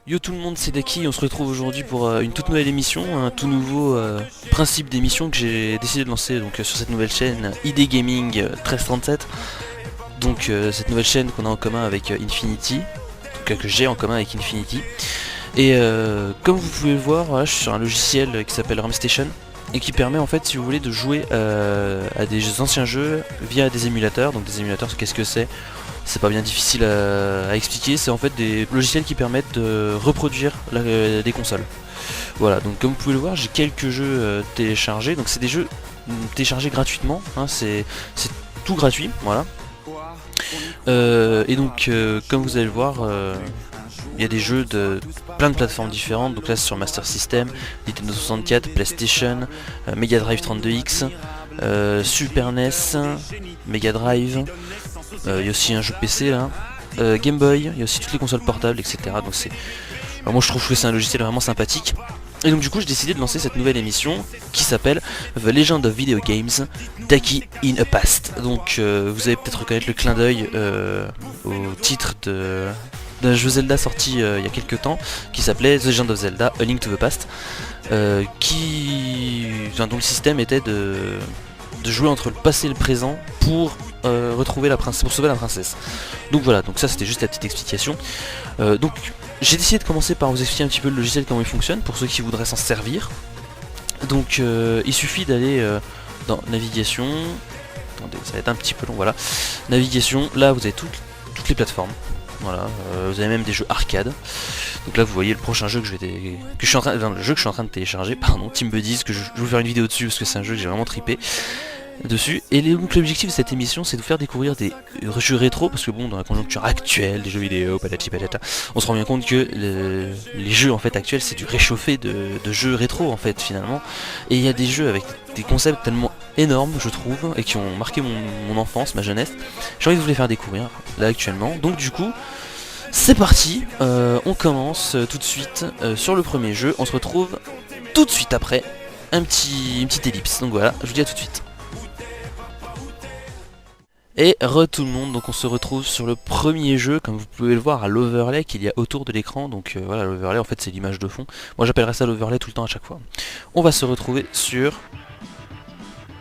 Yo tout le monde, c'est Daki, on se retrouve aujourd'hui pour une toute nouvelle émission, un tout nouveau principe d'émission que j'ai décidé de lancer donc, sur cette nouvelle chaîne ID Gaming 1337. Donc cette nouvelle chaîne qu'on a en commun avec Infinity, en tout cas que j'ai en commun avec Infinity. Et comme vous pouvez le voir, voilà, je suis sur un logiciel qui s'appelle RamStation et qui permet en fait, si vous voulez, de jouer à des anciens jeux via des émulateurs. Donc des émulateurs, qu'est-ce que c'est? C'est pas bien difficile à expliquer, c'est en fait des logiciels qui permettent de reproduire des consoles. Voilà, donc comme vous pouvez le voir, j'ai quelques jeux téléchargés, donc c'est des jeux téléchargés gratuitement, hein, c'est tout gratuit, voilà. Et donc comme vous allez le voir, il y a des jeux de plein de plateformes différentes, donc là c'est sur Master System, Nintendo 64, PlayStation, Mega Drive 32X, Super NES, Mega Drive, il y a aussi un jeu PC là, Game Boy, il y a aussi toutes les consoles portables, etc. Donc c'est, alors moi je trouve que c'est un logiciel vraiment sympathique. Et donc du coup j'ai décidé de lancer cette nouvelle émission qui s'appelle The Legend of Video Games Daki in a Past. Donc vous allez peut-être reconnaître le clin d'œil au titre d'un jeu Zelda sorti il y a quelques temps qui s'appelait The Legend of Zelda A Link to the Past, dont le système était de jouer entre le passé et le présent pour retrouver la princesse, pour sauver la princesse. Donc voilà, donc ça c'était juste la petite explication. Donc j'ai décidé de commencer par vous expliquer un petit peu le logiciel, comment il fonctionne pour ceux qui voudraient s'en servir. Donc il suffit d'aller dans navigation. Attendez, ça va être un petit peu long, voilà. Navigation, là vous avez toutes les plateformes. Voilà, vous avez même des jeux arcade. Donc là vous voyez le prochain jeu que je suis en train de télécharger, pardon, Team Buddies, que je vais vous faire une vidéo dessus parce que c'est un jeu que j'ai vraiment trippé dessus. Et donc l'objectif de cette émission c'est de vous faire découvrir des jeux rétro, parce que bon, dans la conjoncture actuelle des jeux vidéo, patati patata, on se rend bien compte que les jeux en fait actuels c'est du réchauffé de jeux rétro en fait finalement. Et il y a des jeux avec des concepts tellement énormes je trouve, et qui ont marqué mon enfance, ma jeunesse. J'ai envie de vous les faire découvrir là actuellement. Donc du coup c'est parti, on commence tout de suite sur le premier jeu. On se retrouve tout de suite après une petite ellipse. Donc voilà, je vous dis à tout de suite. Et tout le monde, donc on se retrouve sur le premier jeu, comme vous pouvez le voir à l'overlay qu'il y a autour de l'écran. Donc voilà, l'overlay en fait c'est l'image de fond. Moi j'appellerais ça l'overlay tout le temps à chaque fois. On va se retrouver sur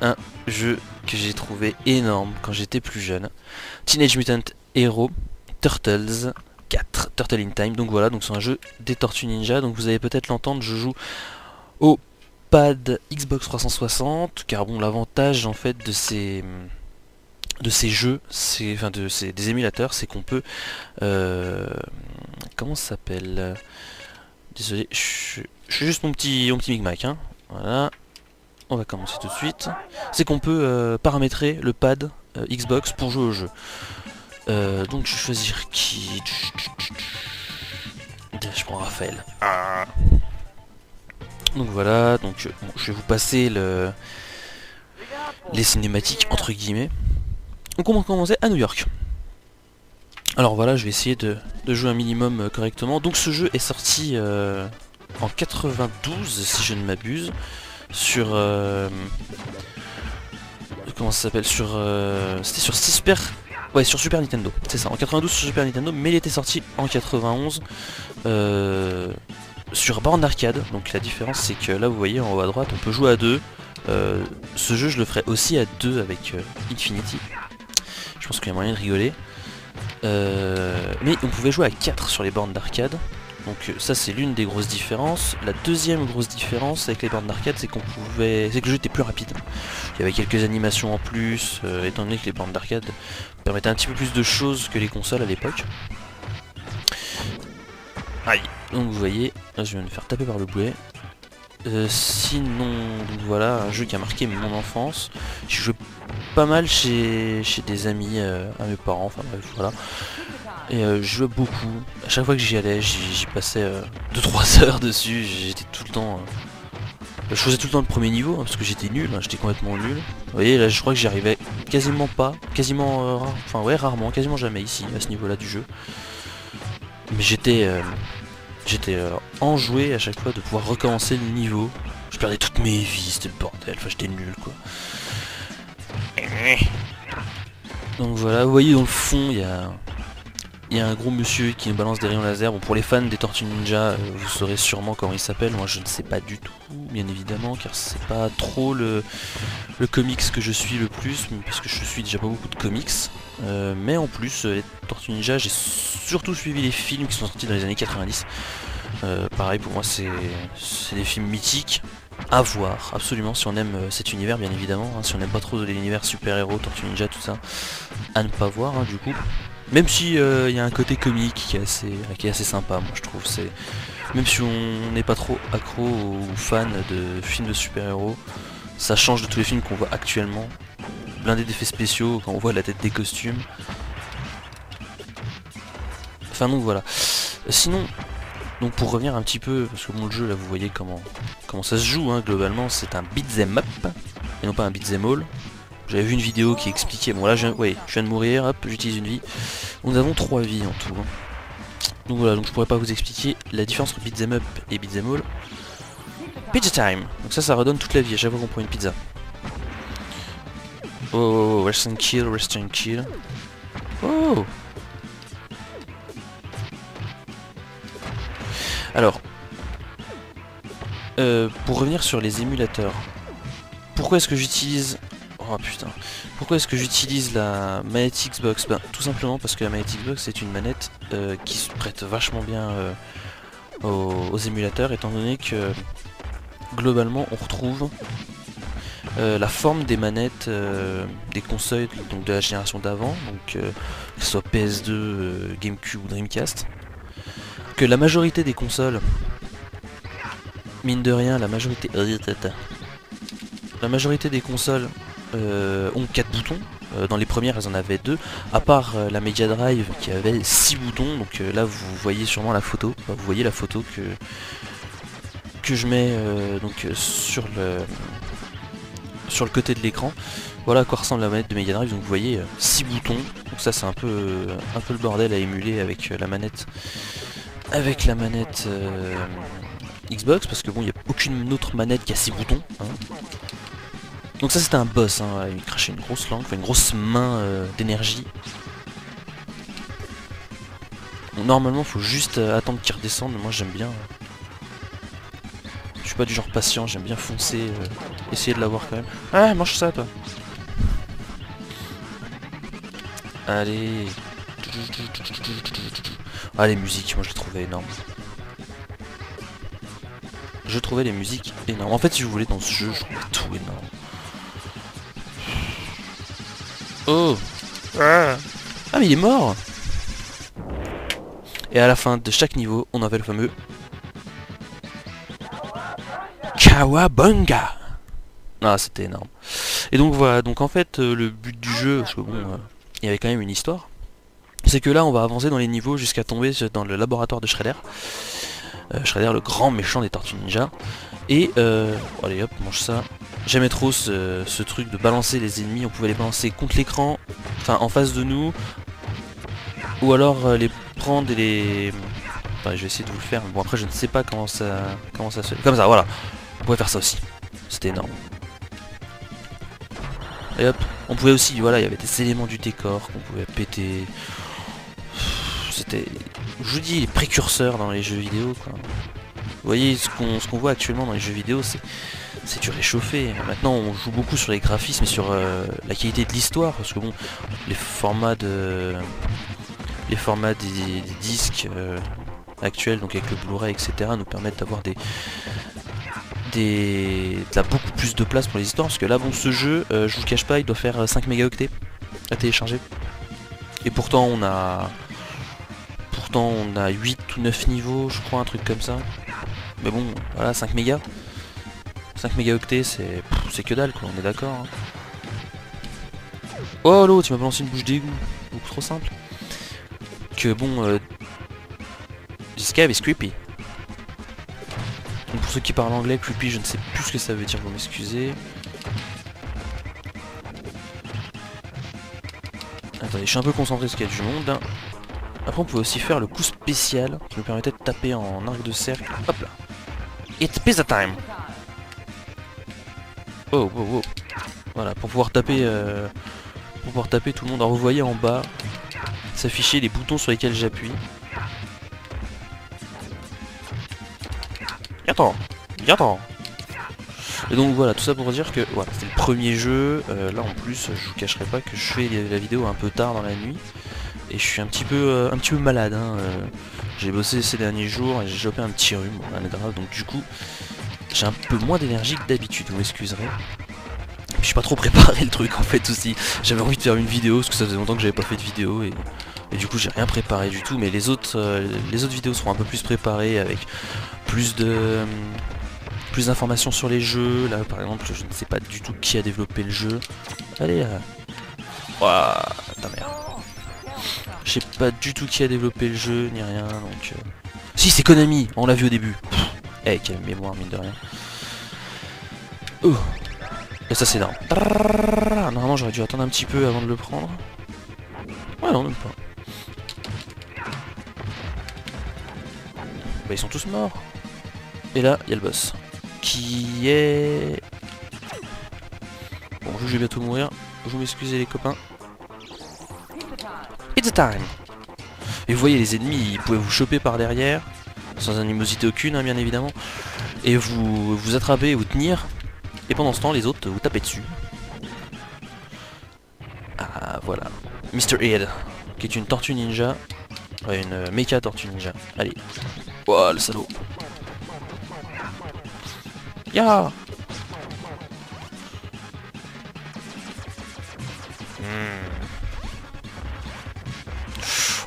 un jeu que j'ai trouvé énorme quand j'étais plus jeune. Teenage Mutant Hero Turtles 4, Turtle in Time. Donc voilà, donc c'est un jeu des Tortues Ninja. Donc vous allez peut-être l'entendre, je joue au pad Xbox 360, car bon, l'avantage en fait de ces jeux, des émulateurs, c'est qu'on peut comment ça s'appelle, désolé, je suis juste mon petit micmac, hein. Voilà, on va commencer tout de suite. C'est qu'on peut paramétrer le pad Xbox pour jouer au jeu. Donc je vais choisir qui. Je prends Raphaël. Donc voilà, donc bon, je vais vous passer les cinématiques entre guillemets. Donc on va commencer à New York. Alors voilà, je vais essayer de jouer un minimum correctement. Donc ce jeu est sorti en 92 si je ne m'abuse, sur comment ça s'appelle, c'était sur Super, ouais, sur Super Nintendo, c'est ça, en 92 sur Super Nintendo, mais il était sorti en 91 sur borne d'arcade. Donc la différence c'est que là vous voyez en haut à droite on peut jouer à deux. Ce jeu je le ferai aussi à deux avec Infinity. Je pense qu'il y a moyen de rigoler. Mais on pouvait jouer à 4 sur les bornes d'arcade. Donc ça c'est l'une des grosses différences. La deuxième grosse différence avec les bornes d'arcade c'est que le jeu était plus rapide. Il y avait quelques animations en plus, étant donné que les bornes d'arcade permettaient un petit peu plus de choses que les consoles à l'époque. Aïe. Donc vous voyez, là je viens de me faire taper par le boulet. Sinon, donc voilà, un jeu qui a marqué mon enfance. J'ai joué pas mal chez des amis à mes parents, enfin bref, voilà. Et je jouais beaucoup. À chaque fois que j'y allais, j'y passais 2-3 heures dessus. J'étais tout le temps. Je faisais tout le temps le premier niveau, hein, parce que j'étais nul, hein, j'étais complètement nul. Vous voyez, là je crois que j'y arrivais quasiment pas, enfin ouais, rarement, quasiment jamais ici, à ce niveau-là du jeu. Mais j'étais enjoué à chaque fois de pouvoir recommencer le niveau. Je perdais toutes mes vies, c'était le bordel, enfin j'étais nul quoi. Donc voilà, vous voyez dans le fond il y a il y a un gros monsieur qui nous balance des rayons laser. Bon, pour les fans des Tortues Ninja, vous saurez sûrement comment il s'appelle. Moi je ne sais pas du tout, bien évidemment, car c'est pas trop le comics que je suis le plus, parce que je suis déjà pas beaucoup de comics. Mais en plus, les Tortues Ninja, j'ai surtout suivi les films qui sont sortis dans les années 90. Pareil, pour moi c'est des films mythiques à voir, absolument, si on aime cet univers, bien évidemment, hein, si on n'aime pas trop l'univers super-héros, Tortues Ninja, tout ça, à ne pas voir, hein, du coup. Même si il y a un côté comique qui est assez sympa, moi je trouve. Même si on n'est pas trop accro ou fan de films de super-héros, ça change de tous les films qu'on voit actuellement. Blindé d'effets spéciaux, quand on voit la tête des costumes. Enfin donc voilà. Sinon, donc pour revenir un petit peu, parce que bon, le jeu là vous voyez comment ça se joue, hein, globalement c'est un beat'em up, et non pas un beat'em all. J'avais vu une vidéo qui expliquait, bon là je viens de mourir, hop, j'utilise une vie. Nous avons 3 vies en tout. Hein. Donc voilà, donc je pourrais pas vous expliquer la différence entre beat'em up et beat'em all. Pizza time. Donc ça redonne toute la vie à chaque fois qu'on prend une pizza. Oh, rest and kill, rest and kill. Oh. Alors, pour revenir sur les émulateurs, pourquoi est-ce que j'utilise... Oh putain. Pourquoi est-ce que j'utilise la manette Xbox? Ben, tout simplement parce que la manette Xbox c'est une manette qui se prête vachement bien aux émulateurs, étant donné que globalement on retrouve la forme des manettes des consoles donc de la génération d'avant, donc que ce soit PS2, GameCube ou Dreamcast. Que la majorité des consoles, mine de rien, la majorité des consoles ont 4 boutons. Dans les premières elles en avaient 2, à part la Mega Drive qui avait 6 boutons. Donc là vous voyez sûrement la photo, enfin, vous voyez la photo que je mets donc sur le côté de l'écran. Voilà à quoi ressemble la manette de Mega Drive. Donc vous voyez 6 boutons, donc ça c'est un peu le bordel à émuler avec la manette Xbox, parce que bon, il n'y a aucune autre manette qui a 6 boutons, hein. Donc ça c'était un boss, hein. Il crachait une grosse langue, enfin, une grosse main d'énergie. Normalement faut juste attendre qu'il redescende, mais moi j'aime bien. Je suis pas du genre patient, j'aime bien foncer, essayer de l'avoir quand même. Ah, mange ça toi. Allez. Ah, les musiques, moi je les trouvais énormes. Je trouvais les musiques énormes. En fait, si vous voulez, dans ce jeu, je trouvais tout énorme. Oh. Ah, mais il est mort. Et à la fin de chaque niveau, on avait le fameux Kawabunga. Ah, c'était énorme. Et donc voilà, donc en fait, le but du jeu, parce que bon, il y avait quand même une histoire, c'est que là, on va avancer dans les niveaux jusqu'à tomber dans le laboratoire de Shredder. Shredder, le grand méchant des Tortues Ninja. Et allez hop, mange ça. J'aimais trop ce truc de balancer les ennemis. On pouvait les balancer contre l'écran, enfin en face de nous, ou alors les prendre et les... Enfin, je vais essayer de vous le faire. Bon, après je ne sais pas comment ça se fait. Comme ça, voilà. On pouvait faire ça aussi. C'était énorme. Et hop, on pouvait aussi, voilà, il y avait des éléments du décor qu'on pouvait péter. C'était, je vous dis, les précurseurs dans les jeux vidéo, quoi. Vous voyez, ce qu'on voit actuellement dans les jeux vidéo, c'est du réchauffé. Maintenant, on joue beaucoup sur les graphismes et sur la qualité de l'histoire, parce que bon, les formats des disques actuels, donc avec le Blu-ray, etc., nous permettent d'avoir beaucoup plus de place pour les histoires, parce que là, bon, ce jeu, je vous le cache pas, il doit faire 5 mégaoctets à télécharger. Et pourtant, on a 8 ou 9 niveaux, je crois, un truc comme ça. Mais bon, voilà, 5 mégas. 5 mégaoctets, c'est que dalle, quoi, on est d'accord. Hein. Oh l'autre, tu m'as balancé une bouche d'égout. Beaucoup trop simple. Que bon, this game is creepy. Donc pour ceux qui parlent anglais, creepy, je ne sais plus ce que ça veut dire, vous m'excusez. Attendez, je suis un peu concentré parce qu'il y a du monde. Hein. Après on pouvait aussi faire le coup spécial qui nous permettait de taper en arc de cercle. Hop là. It's pizza time. Oh, oh, oh. Voilà, pour pouvoir taper tout le monde. Alors vous voyez en bas, s'afficher les boutons sur lesquels j'appuie. Attends, attends. Et donc voilà, tout ça pour dire que voilà, c'était le premier jeu. Là en plus, je vous cacherai pas que je fais la vidéo un peu tard dans la nuit. Et je suis un petit peu malade. Hein. J'ai bossé ces derniers jours et j'ai chopé un petit rhume, rien de grave. Donc du coup, j'ai un peu moins d'énergie que d'habitude, vous m'excuserez. Je suis pas trop préparé le truc en fait aussi. J'avais envie de faire une vidéo parce que ça faisait longtemps que j'avais pas fait de vidéo et du coup j'ai rien préparé du tout. Mais les autres vidéos seront un peu plus préparées avec plus d'informations sur les jeux. Là par exemple je ne sais pas du tout qui a développé le jeu. Allez ouah, ta merde. Je sais pas du tout qui a développé le jeu ni rien donc si c'est Konami, on l'a vu au début. Eh quelle mémoire mine de rien. Oh. Et ça c'est énorme. Normalement j'aurais dû attendre un petit peu avant de le prendre. Ouais non même pas. Bah ils sont tous morts. Et là il y a le boss. Qui est... Bon je vais bientôt mourir. Je vous m'excusez les copains. It's time. Et vous voyez les ennemis ils pouvaient vous choper par derrière. Sans animosité aucune hein, bien évidemment. Et vous attraper et vous tenir. Et pendant ce temps les autres vous tapez dessus. Ah voilà. Mr. Head, qui est une tortue ninja. Ouais, une méca tortue ninja. Allez. Ouah le salaud. Ya.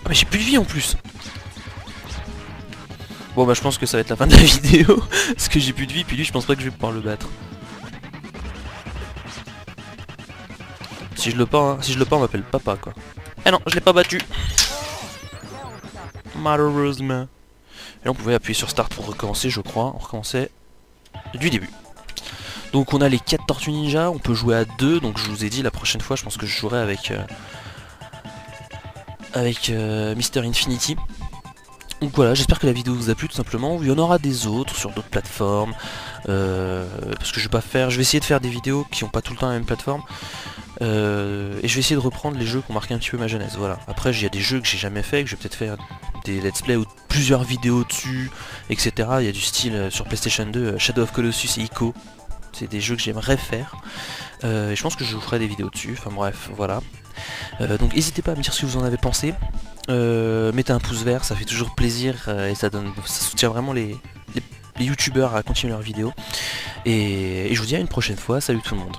Oh, mais j'ai plus de vie en plus. Bon bah je pense que ça va être la fin de la vidéo. Parce que j'ai plus de vie, puis lui je pense pas que je vais pouvoir le battre. Si je le bats, on m'appelle papa quoi. Eh non, je l'ai pas battu. Malheureusement. Et là on pouvait appuyer sur start pour recommencer je crois. On recommençait du début. Donc on a les 4 tortues ninja, on peut jouer à 2. Donc je vous ai dit la prochaine fois je pense que je jouerai avec Mr. Infinity. Donc voilà, j'espère que la vidéo vous a plu tout simplement. Il y en aura des autres sur d'autres plateformes. Parce que je vais essayer de faire des vidéos qui n'ont pas tout le temps la même plateforme. Et je vais essayer de reprendre les jeux qui ont marqué un petit peu ma jeunesse. Voilà. Après il y a des jeux que j'ai jamais fait, que je vais peut-être faire des let's play ou plusieurs vidéos dessus, etc. Il y a du style sur PlayStation 2, Shadow of Colossus et Ico. C'est des jeux que j'aimerais faire. Et je pense que je vous ferai des vidéos dessus. Enfin bref, voilà. Donc n'hésitez pas à me dire ce que vous en avez pensé. Mettez un pouce vert, ça fait toujours plaisir et ça soutient vraiment les youtubeurs à continuer leurs vidéos. Et je vous dis à une prochaine fois. Salut tout le monde.